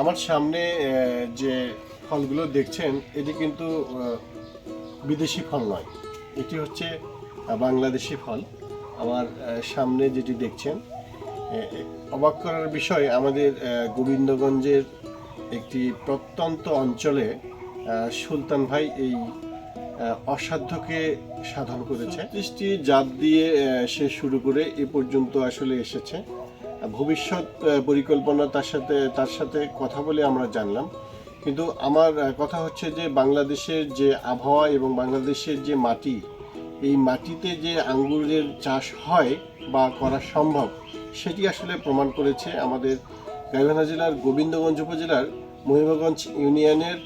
আমার সামনে যে ফলগুলো দেখছেন এটি কিন্তু বিদেশি ফল নয়, এটি হচ্ছে বাংলাদেশি ফল। আমার সামনে যেটি দেখছেন, অবাক করার বিষয়, আমাদের গোবিন্দগঞ্জের একটি প্রত্যন্ত অঞ্চলে সুলতান ভাই এই অসাধ্যকে সাধন করেছে। ৩০টি জাত দিয়ে সে শুরু করে এ পর্যন্ত আসলে এসেছে। ভবিষ্যৎ পরিকল্পনা তার সাথে কথা বলে আমরা জানলাম। কিন্তু আমার কথা হচ্ছে যে বাংলাদেশের যে আবহাওয়া এবং বাংলাদেশের যে মাটি, এই মাটিতে যে আঙ্গুরের চাষ হয় বা করা সম্ভব সেটি আসলে প্রমাণ করেছে আমাদের গাইবান্ধা জেলার গোবিন্দগঞ্জ উপজেলার মহিমাগঞ্জ ইউনিয়নের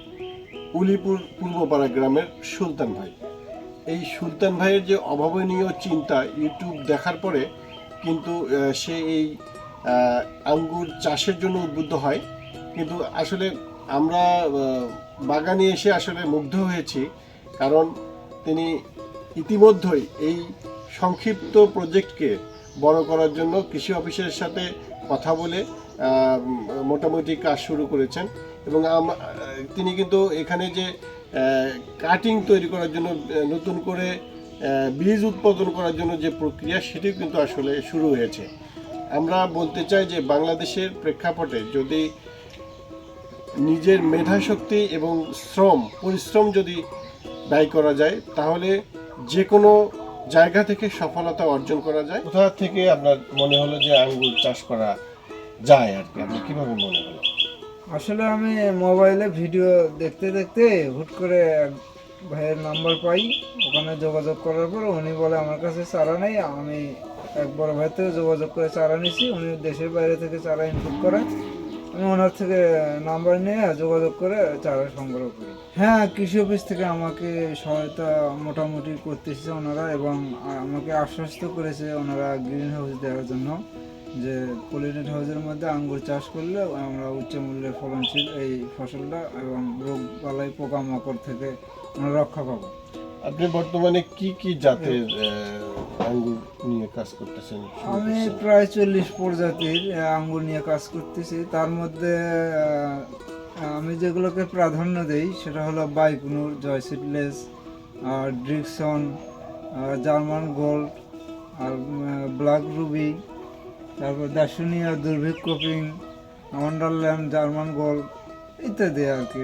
উলিপুর পূর্বপাড়া গ্রামের সুলতান ভাই। এই সুলতান ভাইয়ের যে অভাবনীয় চিন্তা, ইউটিউব দেখার পরে কিন্তু সে এই আঙ্গুর চাষের জন্য উদ্বুদ্ধ হয়। কিন্তু আসলে আমরা বাগানে এসে আসলে মুগ্ধ হয়েছি, কারণ তিনি ইতিমধ্যেই এই সংক্ষিপ্ত প্রজেক্টকে বড় করার জন্য কৃষি অফিসের সাথে কথা বলে মোটামুটি কাজ শুরু করেছেন। এবং তিনি কিন্তু এখানে যে কাটিং তৈরি করার জন্য, নতুন করে বীজ উৎপাদন করার জন্য যে প্রক্রিয়া, সেটিও কিন্তু আসলে শুরু হয়েছে। আমরা বলতে চাই যে বাংলাদেশের প্রেক্ষাপটে যদি নিজের মেধাশক্তি এবং পরিশ্রম যদি ব্যয় করা যায়, তাহলে যে কোনো জায়গা থেকে সফলতা অর্জন করা যায়। কোথা থেকে আপনার মনে হলো যে আঙ্গুর চাষ করা যায় আর কি, আপনার কীভাবে মনে হলো? আসলে আমি মোবাইলে ভিডিও দেখতে দেখতে হুট করে এক ভাইয়ের নাম্বার পাই। ওখানে যোগাযোগ করার পর উনি বলে আমার কাছে চারা নেই। আমি এক বড় ভাইয়ের থেকে যোগাযোগ করে চারা নিয়েছি। উনি দেশের বাইরে থেকে চারা ইনপুট করেন। আমি ওনার থেকে নাম্বার নিয়ে যোগাযোগ করে চারা সংগ্রহ করি। হ্যাঁ, কৃষি অফিস থেকে আমাকে সহায়তা মোটামুটি করতেছে ওনারা, এবং আমাকে আশ্বস্ত করেছে ওনারা গ্রিন হাউস দেওয়ার জন্য, যে পলিনেট হাউসের মধ্যে আঙ্গুর চাষ করলে আমরা উচ্চ মূল্যের ফলনশীল এই ফসলটা এবং রোগ বালাই পোকামাকড় থেকে আমরা রক্ষা পাবো। আপনি বর্তমানে কি কি জাতের আঙ্গুর নিয়ে কাজ করতেছেন? আমি প্রায় 40 প্রজাতির আঙ্গুর নিয়ে কাজ করতেছি। তার মধ্যে আমি যেগুলোকে প্রাধান্য দেই সেটা হলো বাইকুনুর, জয় সিডলেস, ড্রিকসন, জার্মান গোল্ড, আর ব্ল্যাক রুবি, তারপর দার্শনিয়া, দুর্ভিক্ষ পিং, ওয়ান্ডারল্যান্ড, জার্মান গোল্ড ইত্যাদি আর কি।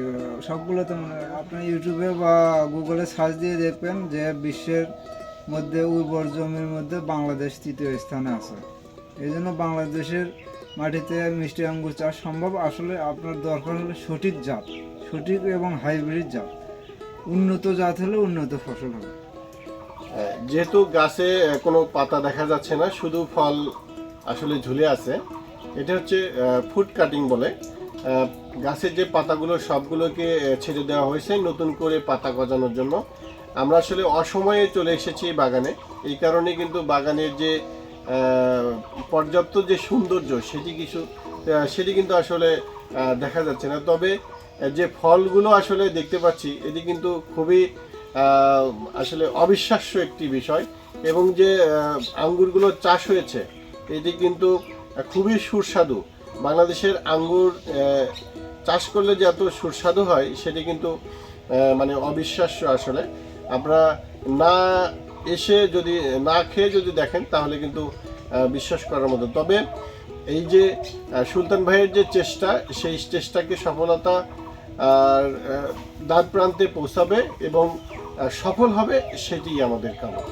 সবগুলোতে আপনি ইউটিউবে বা গুগলে সার্চ দিয়ে দেখবেন যে বিশ্বের মধ্যে উর্বর জমির মধ্যে বাংলাদেশ তৃতীয় স্থানে আছে। এই জন্য বাংলাদেশের মাটিতে মিষ্টি আঙ্গুর চাষ সম্ভব। আসলে আপনার দরকার হলে সঠিক জাত, সঠিক এবং হাইব্রিড জাত। উন্নত জাত হলে উন্নত ফসল হবে। যেহেতু গাছে কোনো পাতা দেখা যাচ্ছে না, শুধু ফল আসলে ঝুলে আছে, এটা হচ্ছে ফুড কাটিং বলে। গাছের যে পাতাগুলো সবগুলোকে ছেড়ে দেওয়া হয়েছে নতুন করে পাতা গজানোর জন্য। আমরা আসলে অসময়ে চলে এসেছি বাগানে, এই কারণে কিন্তু বাগানের যে পর্যাপ্ত যে সৌন্দর্য সেটি কিন্তু আসলে দেখা যাচ্ছে না। তবে যে ফলগুলো আসলে দেখতে পাচ্ছি, এটি কিন্তু খুবই আসলে অবিশ্বাস্য একটি বিষয়। এবং যে আঙ্গুরগুলো চাষ হয়েছে এটি কিন্তু খুবই সুস্বাদু। বাংলাদেশের আঙ্গুর চাষ করলে যে এত সুস্বাদু হয় সেটি কিন্তু মানে অবিশ্বাস্য। আসলে আপনারা না খেয়ে যদি দেখেন তাহলে কিন্তু বিশ্বাস করার মতো। তবে এই যে সুলতান ভাইয়ের যে চেষ্টা, সেই চেষ্টাকে সফলতা দ্বার প্রান্তে পৌঁছাবে এবং সফল হবে, সেটি আমাদের কামনা।